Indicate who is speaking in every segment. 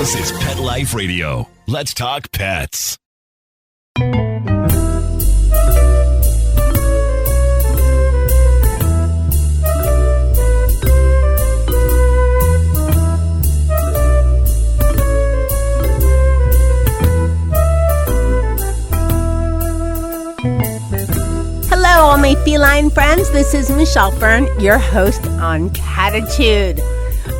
Speaker 1: This is Pet Life Radio. Let's talk pets.
Speaker 2: Hello, all my feline friends. This is Michelle Fern, your host on Cattitude.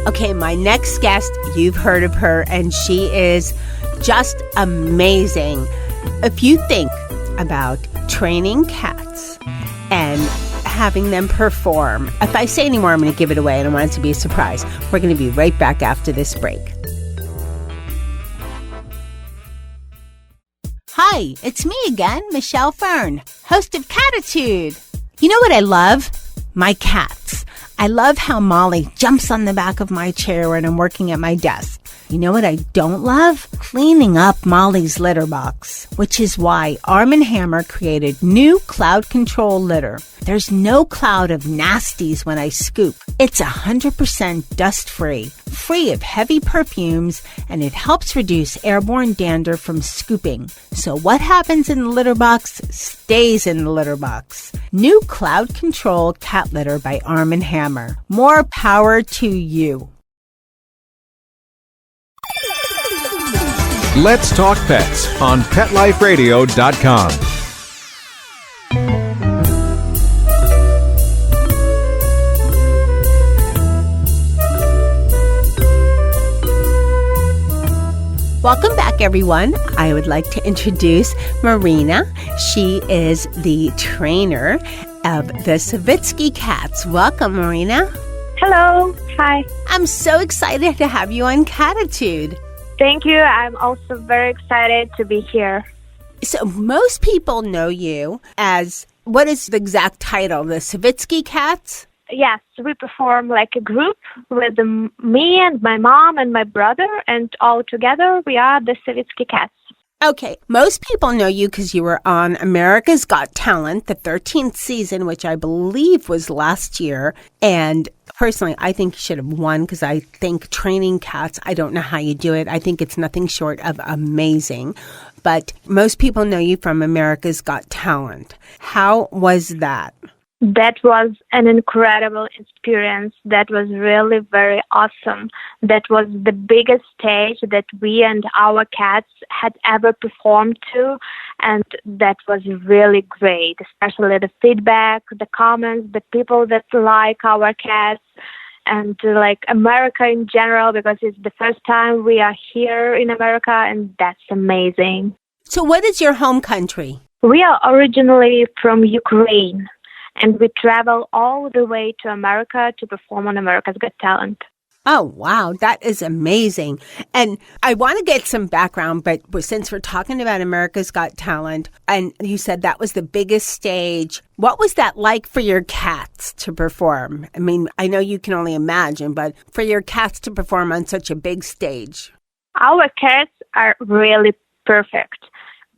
Speaker 2: Okay, my next guest, you've heard of her, and she is just amazing. If you think about training cats and having them perform, if I say any more, I'm going to give it away, and I want it to be a surprise. We're going to be right back after this break. Hi, it's me again, Michelle Fern, host of Cattitude. You know what I love? My cats. I love how Molly jumps on the back of my chair when I'm working at my desk. You know what I don't love? Cleaning up Molly's litter box, which is why Arm & Hammer created new cloud control litter. There's no cloud of nasties when I scoop. It's 100% dust-free, free of heavy perfumes, and it helps reduce airborne dander from scooping. So what happens in the litter box stays in the litter box. New cloud control cat litter by Arm & Hammer. More power to you.
Speaker 3: Let's Talk Pets on PetLifeRadio.com.
Speaker 2: Welcome back, everyone. I would like to introduce Marina. She is the trainer of the Savitsky Cats. Welcome, Marina.
Speaker 4: Hello. Hi.
Speaker 2: I'm so excited to have you on Cattitude.
Speaker 4: Thank you. I'm also very excited to be here.
Speaker 2: So most people know you as, what is the exact title? The Savitsky Cats?
Speaker 4: Yes, we perform like a group with me and my mom and my brother, and all together we are the Savitsky Cats.
Speaker 2: Okay, most people know you because you were on America's Got Talent, the 13th season, which I believe was last year. And personally, I think you should have won because I think training cats, I don't know how you do it. I think it's nothing short of amazing. But most people know you from America's Got Talent. How was that?
Speaker 4: That was an incredible experience. That was really very awesome. That was the biggest stage that we and our cats had ever performed to, and that was really great, especially the feedback, the comments, the people that like our cats, and like America in general, because it's the first time we are here in America, and that's amazing.
Speaker 2: So what is your home country?
Speaker 4: We are originally from Ukraine. And we travel all the way to America to perform on America's Got Talent.
Speaker 2: Oh, wow. That is amazing. And I want to get some background, but since we're talking about America's Got Talent, and you said that was the biggest stage, what was that like for your cats to perform? I mean, I know you can only imagine, but for your cats to perform on such a big stage.
Speaker 4: Our cats are really perfect.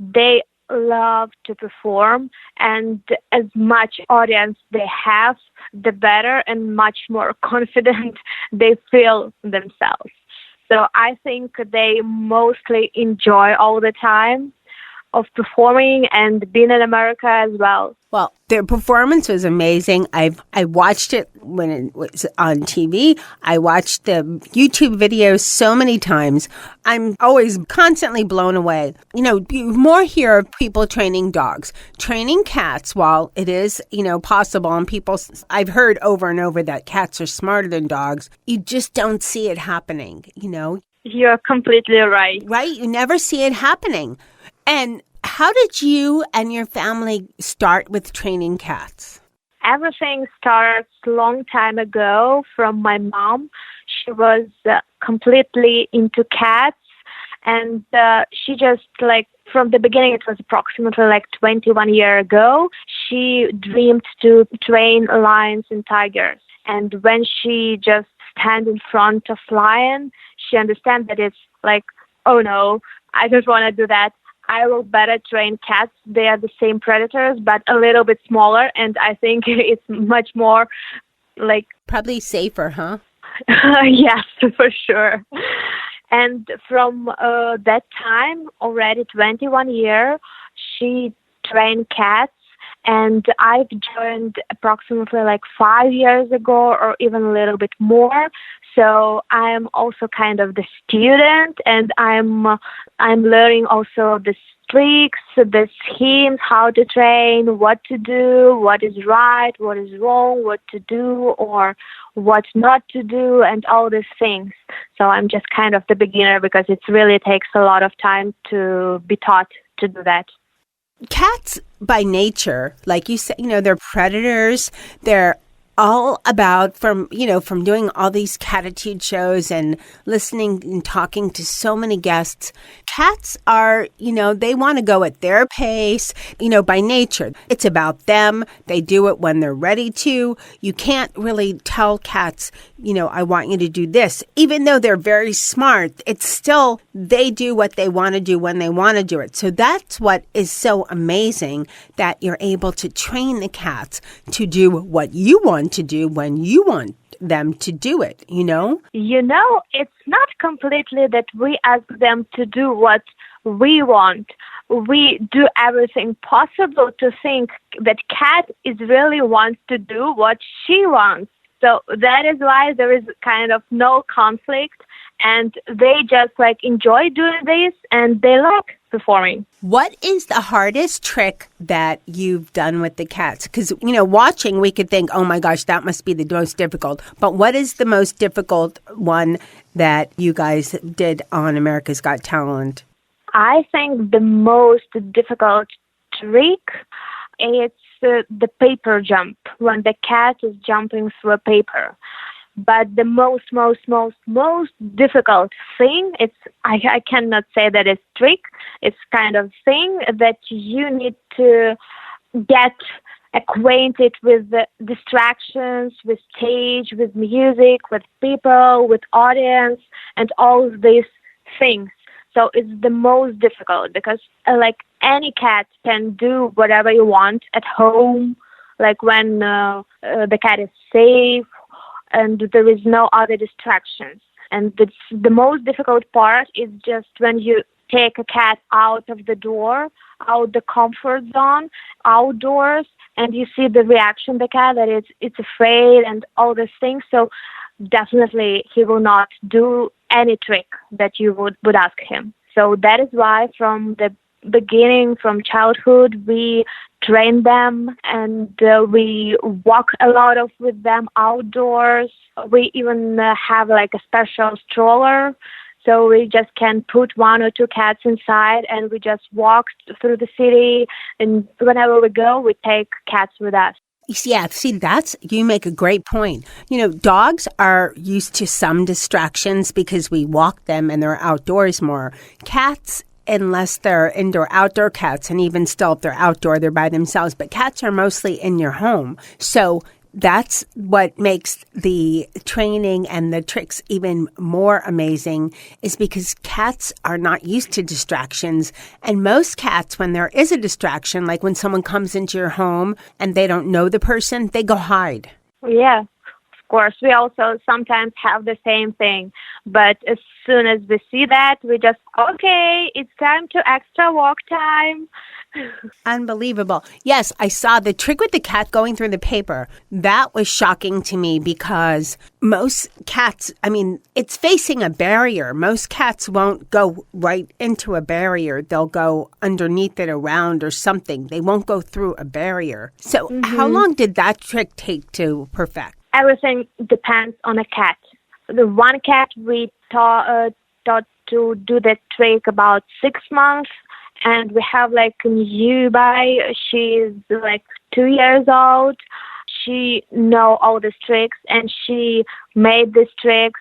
Speaker 4: They love to perform, and as much audience they have, the better and much more confident they feel themselves. So I think they mostly enjoy all the time of performing and being in America as well.
Speaker 2: Well, their performance was amazing. I watched it when it was on TV. I watched the YouTube videos so many times. I'm always constantly blown away. You know, you more hear of people training dogs. Training cats, while it is, possible, and I've heard over and over that cats are smarter than dogs, you just don't see it happening,
Speaker 4: You're completely right.
Speaker 2: Right? You never see it happening. And how did you and your family start with training cats?
Speaker 4: Everything starts a long time ago from my mom. She was completely into cats, and she just from the beginning, it was approximately 21 years ago, she dreamed to train lions and tigers. And when she just stand in front of lion, she understands that it's oh no, I don't want to do that. I will better train cats. They are the same predators, but a little bit smaller, and I think it's much more
Speaker 2: Probably safer, huh?
Speaker 4: Yes, for sure. And from that time, already 21 years, she trained cats. And I've joined approximately like 5 years ago, or even a little bit more. So I'm also kind of the student, and I'm learning also the tricks, the schemes, how to train, what to do, what is right, what is wrong, what to do or what not to do, and all these things. So I'm just kind of the beginner because it really takes a lot of time to be taught to do that.
Speaker 2: Cats, by nature, like you said, they're predators. They're all about from doing all these Cattitude shows and listening and talking to so many guests. Cats are, they want to go at their pace, by nature. It's about them. They do it when they're ready to. You can't really tell cats, I want you to do this. Even though they're very smart, it's still, they do what they want to do when they want to do it. So that's what is so amazing, that you're able to train the cats to do what you want to do when you want them to do it,
Speaker 4: It's not completely that we ask them to do what we want. We do everything possible to think that cat is really wants to do what she wants. So that is why there is kind of no conflict, and they just enjoy doing this, and they like performing.
Speaker 2: What is the hardest trick that you've done with the cats? Because, watching, we could think, oh my gosh, that must be the most difficult. But what is the most difficult one that you guys did on America's Got Talent?
Speaker 4: I think the most difficult trick is the paper jump, when the cat is jumping through a paper. But the most difficult thing, I cannot say that it's trick. It's kind of thing that you need to get acquainted with the distractions, with stage, with music, with people, with audience, and all these things. So it's the most difficult because any cat can do whatever you want at home, when the cat is safe and there is no other distractions. And the most difficult part is just when you take a cat out of the door, out the comfort zone, outdoors, and you see the reaction of the cat, that it's afraid and all these things. So definitely he will not do any trick that you would ask him. So that is why from the beginning, from childhood, we train them, and we walk a lot with them outdoors. We even have a special stroller, so we just can put 1 or 2 cats inside, and we just walk through the city. And whenever we go, we take cats with us.
Speaker 2: Yeah, see, you make a great point. Dogs are used to some distractions because we walk them and they're outdoors more. Cats, unless they're indoor-outdoor cats, and even still if they're outdoor, they're by themselves. But cats are mostly in your home. So that's what makes the training and the tricks even more amazing, is because cats are not used to distractions. And most cats, when there is a distraction, like when someone comes into your home and they don't know the person, they go hide.
Speaker 4: Yeah, of course. We also sometimes have the same thing. But as soon as we see that, we just, okay, it's time to extra walk time.
Speaker 2: Unbelievable. Yes, I saw the trick with the cat going through the paper. That was shocking to me because most cats, it's facing a barrier. Most cats won't go right into a barrier. They'll go underneath it, around or something. They won't go through a barrier. So how long did that trick take to perfect?
Speaker 4: Everything depends on a cat. The one cat we taught to do that trick about 6 months. And we have a newbie. She's 2 years old. She know all these tricks, and she made these tricks.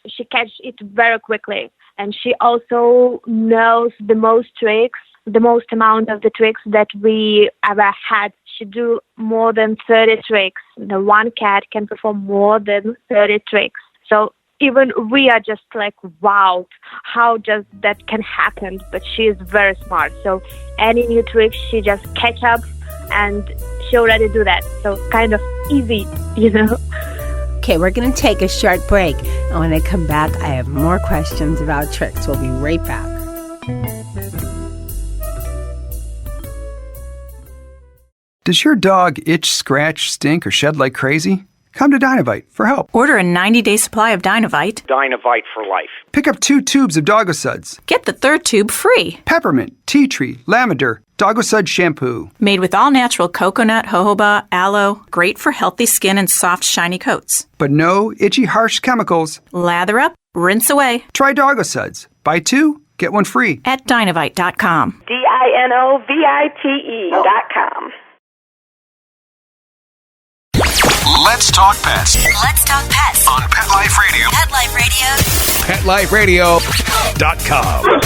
Speaker 4: She catch it very quickly, and she also knows the most tricks, the most amount of the tricks that we ever had. She do more than 30 tricks. The one cat can perform more than 30 tricks. So even we are just wow, how just that can happen? But she is very smart. So any new trick, she just catch up and she already do that. So kind of easy,
Speaker 2: Okay, we're going to take a short break. And when I come back, I have more questions about tricks. We'll be right back.
Speaker 5: Does your dog itch, scratch, stink, or shed like crazy? Come to Dynovite for help.
Speaker 6: Order a 90-day supply of Dynovite.
Speaker 7: Dynovite for life.
Speaker 5: Pick up 2 tubes of Doggosuds.
Speaker 6: Get the 3rd tube free.
Speaker 5: Peppermint, tea tree, lavender, Doggosud shampoo.
Speaker 6: Made with all-natural coconut, jojoba, aloe. Great for healthy skin and soft, shiny coats.
Speaker 5: But no itchy, harsh chemicals.
Speaker 6: Lather up, rinse away.
Speaker 5: Try Doggosuds. Buy 2, get 1 free.
Speaker 6: At Dynovite.com.
Speaker 8: DINOVITE.com.
Speaker 1: Let's talk pets
Speaker 9: Let's talk pets
Speaker 1: on Pet Life Radio.
Speaker 9: Pet Life Radio.
Speaker 1: PetLifeRadio.com.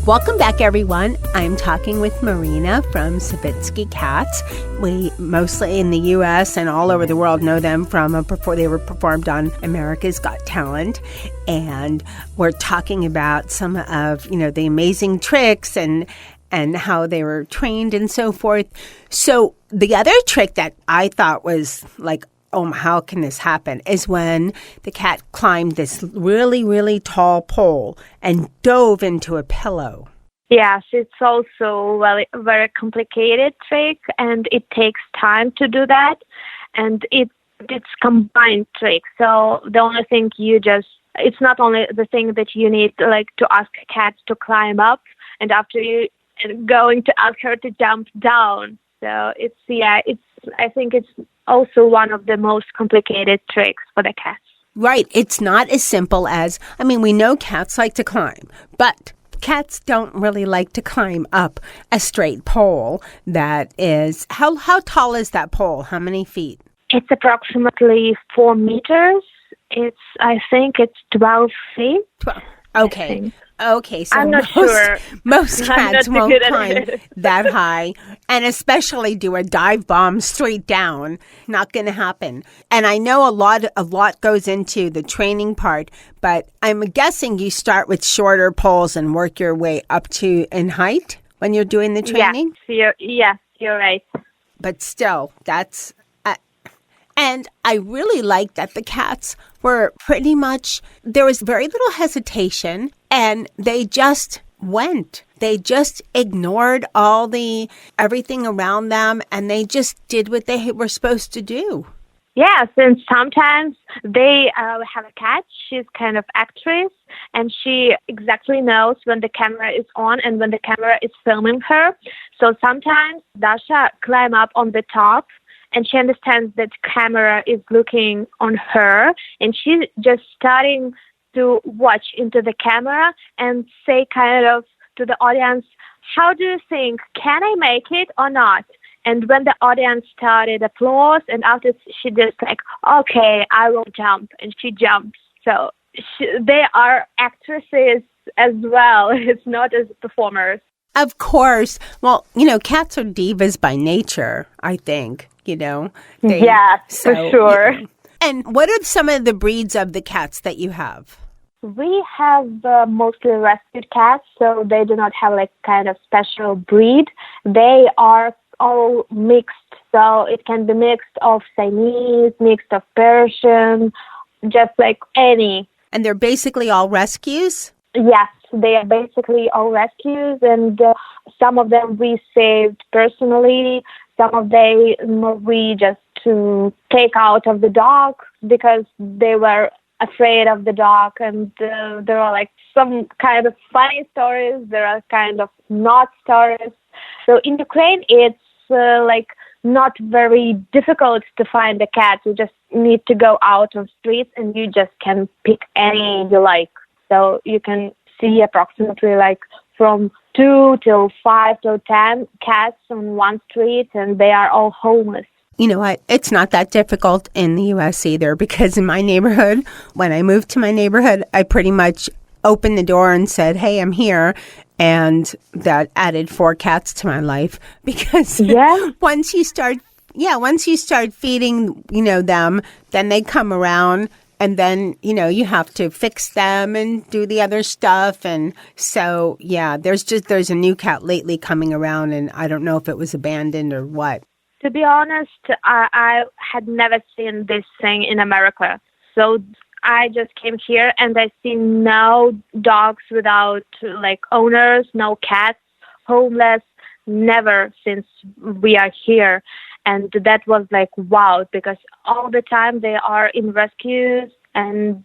Speaker 2: Welcome back, everyone. I'm talking with Marina from Savitsky Cats. We mostly in the U.S. and all over the world know them from before they were performed on America's Got Talent. And we're talking about some of, the amazing tricks and how they were trained and so forth. So the other trick that I thought was like, oh, how can this happen, is when the cat climbed this really, really tall pole and dove into a pillow.
Speaker 4: Yes, it's also a very complicated trick, and it takes time to do that, and it's combined trick. So the only thing it's not only the thing that you need to ask a cat to climb up, and after you going to ask her to jump down. So I think it's also one of the most complicated tricks for the cats.
Speaker 2: Right. It's not as simple as, we know cats like to climb, but cats don't really like to climb up a straight pole that is, how tall is that pole? How many feet?
Speaker 4: It's approximately 4 meters. I think it's 12 feet.
Speaker 2: 12. Okay. Okay, so
Speaker 4: I'm not sure.
Speaker 2: Most cats won't climb that high, and especially do a dive bomb straight down. Not going to happen. And I know a lot goes into the training part, but I'm guessing you start with shorter poles and work your way up to in height when you're doing the training?
Speaker 4: Yes, you're right.
Speaker 2: But still, that's... And I really liked that the cats were pretty much, there was very little hesitation, and they just went. They just ignored everything around them, and they just did what they were supposed to do.
Speaker 4: Yes, and sometimes they have a cat. She's kind of actress, and she exactly knows when the camera is on and when the camera is filming her. So sometimes Dasha climb up on the top, and she understands that camera is looking on her, and she's just starting to watch into the camera and say kind of to the audience, how do you think, can I make it or not? And when the audience started applause, and after she just okay, I will jump, and she jumps. So they are actresses as well. It's not as performers.
Speaker 2: Of course. Well, cats are divas by nature, I think,
Speaker 4: Yeah, for sure.
Speaker 2: And what are some of the breeds of the cats that you have?
Speaker 4: We have mostly rescued cats, so they do not have kind of special breed. They are all mixed, so it can be mixed of Siamese, mixed of Persian, just like any.
Speaker 2: And they're basically all rescues?
Speaker 4: Yes, they are basically all rescues, and some of them we saved personally, some of them we just to take out of the dog because they were afraid of the dog, and there are some kind of funny stories, there are kind of not stories. So in Ukraine, it's not very difficult to find a cat. You just need to go out on streets and you just can pick any you like. So you can see approximately from 2 till 5 till 10 cats on one street, and they are all homeless.
Speaker 2: You know what? It's not that difficult in the U.S. either, because in my neighborhood, when I moved to my neighborhood, I pretty much opened the door and said, hey, I'm here. And that added 4 cats to my life because once you start feeding, them, then they come around And then, you have to fix them and do the other stuff. And so, yeah, there's a new cat lately coming around, and I don't know if it was abandoned or what.
Speaker 4: To be honest, I had never seen this thing in America. So I just came here and I see no dogs without owners, no cats, homeless, never since we are here. And that was wow, because all the time they are in rescues and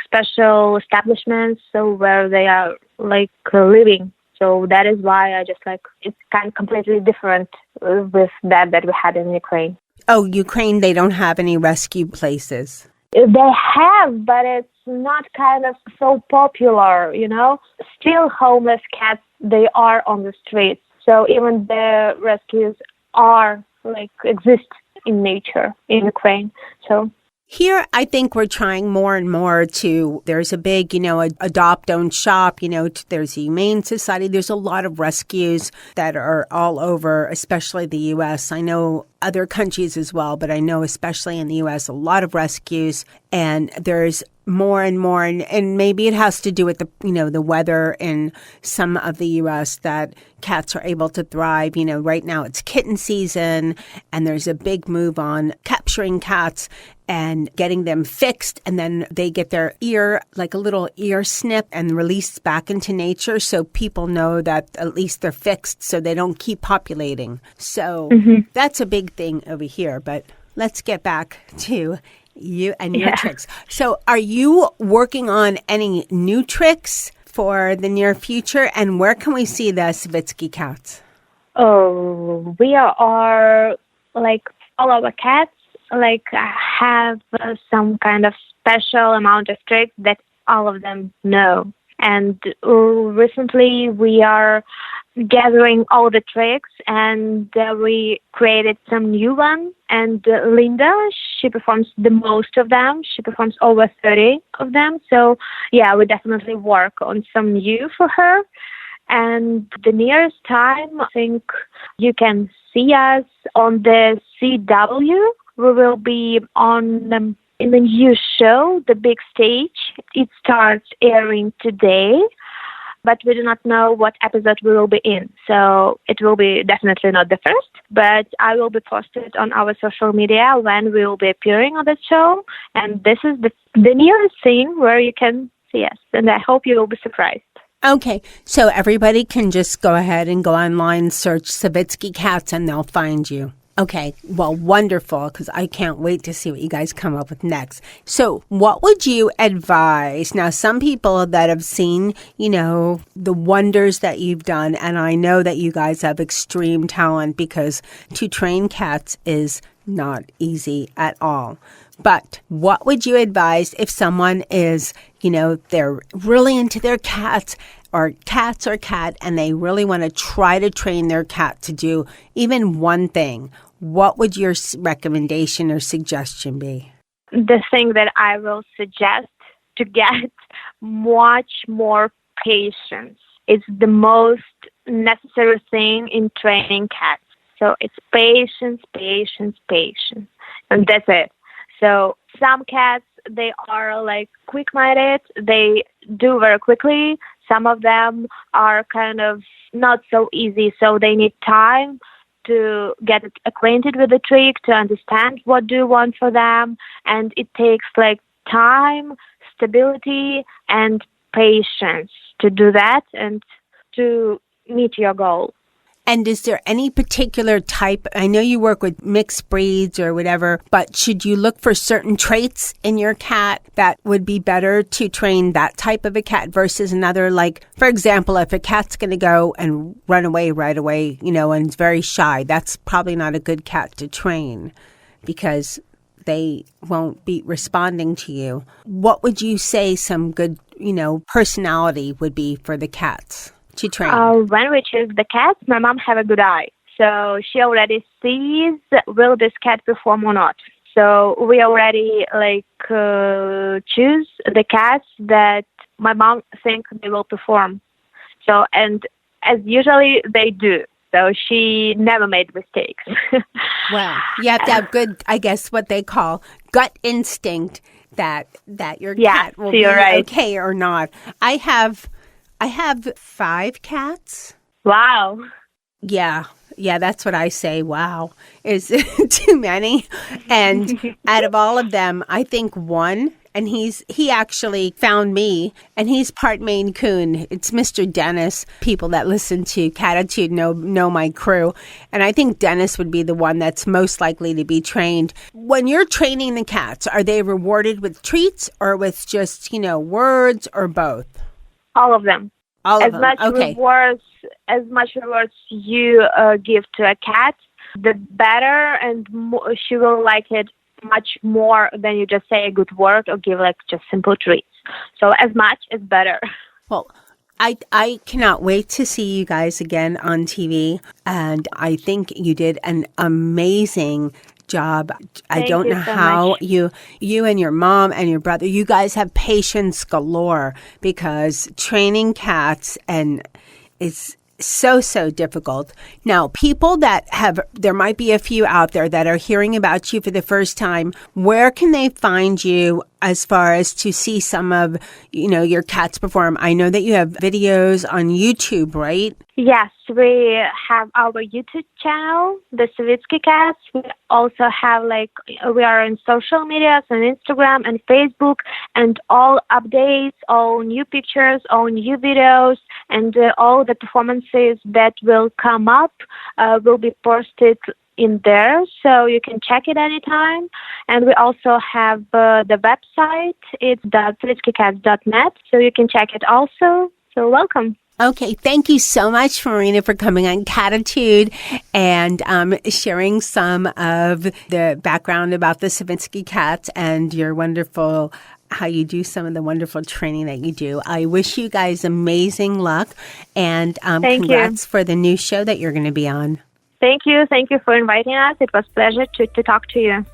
Speaker 4: special establishments, so where they are living. So that is why I just it's kind of completely different with that we had in Ukraine.
Speaker 2: Oh, Ukraine, they don't have any rescue places.
Speaker 4: They have, but it's not kind of so popular, Still homeless cats, they are on the streets. So even the rescues are exist in nature in Ukraine. So
Speaker 2: here, I think we're trying more and more there's a big, adopt, own shop, there's a Humane Society. There's a lot of rescues that are all over, especially the U.S. I know other countries as well, but I know especially in the U.S., a lot of rescues, and there's more and more, and maybe it has to do with the weather in some of the U.S. that cats are able to thrive. Right now it's kitten season, and there's a big move on capturing cats and getting them fixed, and then they get their ear, a little ear snip, and released back into nature, so people know that at least they're fixed, so they don't keep populating. So that's a big thing over here. But let's get back to you and your tricks. So are you working on any new tricks for the near future? And where can we see the Savitsky Cats?
Speaker 4: Oh, we are all our cats have some kind of special amount of tricks that all of them know. And recently we are gathering all the tricks, and we created some new ones. And Linda, she performs the most of them. She performs over 30 of them. So, yeah, we definitely work on some new for her. And the nearest time, I think you can see us on the CW. We will be on in the new show, The Big Stage. It starts airing today, but we do not know what episode we will be in. So it will be definitely not the first, but I will be posted on our social media when we will be appearing on the show. And this is the nearest thing where you can see us. And I hope you will be surprised.
Speaker 2: Okay, so everybody can just go ahead and go online, search Savitsky Cats, and they'll find you. Okay, well, wonderful, because I can't wait to see what you guys come up with next. So what would you advise? Now, some people that have seen, the wonders that you've done, and I know that you guys have extreme talent, because to train cats is not easy at all. But what would you advise if someone is, they're really into their cats, or cat, and they really want to try to train their cat to do even one thing? What would your recommendation or suggestion be?
Speaker 4: The thing that I will suggest to get much more patience. It's the most necessary thing in training cats. So it's patience, patience, patience. And that's it. So some cats, they are quick-minded. They do very quickly. Some of them are kind of not so easy, so they need time to get acquainted with the trick, to understand what do you want for them. And it takes time, stability, and patience to do that and to meet your goal.
Speaker 2: And is there any particular type? I know you work with mixed breeds or whatever, but should you look for certain traits in your cat that would be better to train that type of a cat versus another? For example, if a cat's going to go and run away right away, and is very shy, that's probably not a good cat to train because they won't be responding to you. What would you say some good, personality would be for the cats to train?
Speaker 4: When we choose the cats, my mom have a good eye. So she already sees will this cat perform or not. So we already choose the cats that my mom thinks they will perform. So, and as usually they do. So she never made mistakes.
Speaker 2: Well, you have to have good, I guess, what they call gut instinct that your
Speaker 4: Yeah,
Speaker 2: cat will
Speaker 4: so
Speaker 2: be
Speaker 4: you're right.
Speaker 2: okay or not. I have 5 cats.
Speaker 4: Wow.
Speaker 2: Yeah, that's what I say. Wow, is too many. And out of all of them, I think one, and he actually found me, and he's part Maine Coon. It's Mr. Dennis. People that listen to Cattitude know my crew, and I think Dennis would be the one that's most likely to be trained. When you're training the cats, are they rewarded with treats or with just words or both?
Speaker 4: All of them.
Speaker 2: All of
Speaker 4: As
Speaker 2: them. Okay.
Speaker 4: As much rewards you give to a cat, the better, and she will like it much more than you just say a good word or give just simple treats. So as much is better.
Speaker 2: Well, I cannot wait to see you guys again on TV, and I think you did an amazing job. I don't know how you and your mom and your brother, you guys have patience galore, because training cats is so difficult. Now, people there might be a few out there that are hearing about you for the first time. Where can they find you as far as to see some of, your cats perform? I know that you have videos on YouTube, right?
Speaker 4: Yes, we have our YouTube channel, the Savitsky Cats. We also have we are on social media, on Instagram and Facebook, and all updates, all new pictures, all new videos, and all the performances that will come up will be posted in there, so you can check it anytime. And we also have the website. It's savitskycats.net, so you can check it also. So welcome.
Speaker 2: Okay, thank you so much, Marina, for coming on Cattitude and sharing some of the background about the Savitsky Cats and your wonderful, how you do some of the wonderful training that you do. I wish you guys amazing luck, and congrats for the new show that you're going to be on.
Speaker 4: Thank you. Thank you for inviting us. It was a pleasure to talk to you.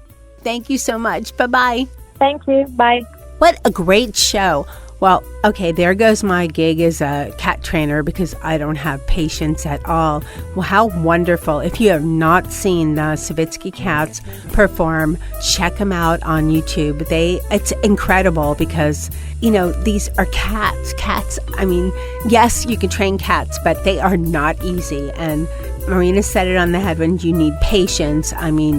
Speaker 2: Thank you so much. Bye-bye.
Speaker 4: Thank you. Bye.
Speaker 2: What a great show. Well, okay, there goes my gig as a cat trainer, because I don't have patience at all. Well, how wonderful. If you have not seen the Savitsky Cats perform, check them out on YouTube. It's incredible, because, these are cats. Cats, yes, you can train cats, but they are not easy. And Marina said it on the head when you need patience.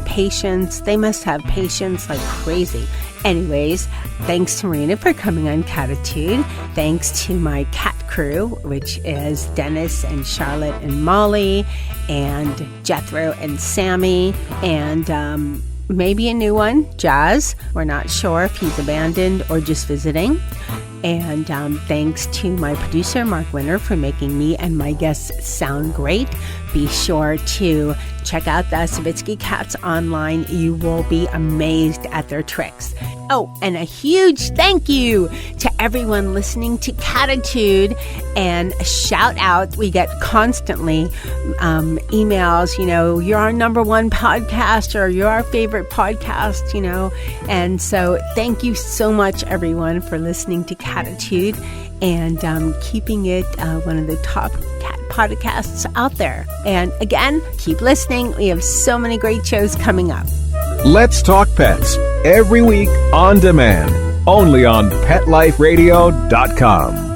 Speaker 2: Patience. They must have patience like crazy. Anyways, thanks to Marina for coming on Cattitude. Thanks to my cat crew, which is Dennis and Charlotte and Molly and Jethro and Sammy and maybe a new one, Jazz. We're not sure if he's abandoned or just visiting. And thanks to my producer, Mark Winter, for making me and my guests sound great. Be sure to check out the Savitsky Cats online. You will be amazed at their tricks. Oh, and a huge thank you to everyone listening to Cattitude, and a shout out. We get constantly emails, you're our number one podcast, or you're our favorite podcast, and so thank you so much, everyone, for listening to Cattitude and keeping it one of the top cat podcasts out there. And again, keep listening. We have so many great shows coming up.
Speaker 3: Let's Talk Pets, every week on demand, only on PetLifeRadio.com.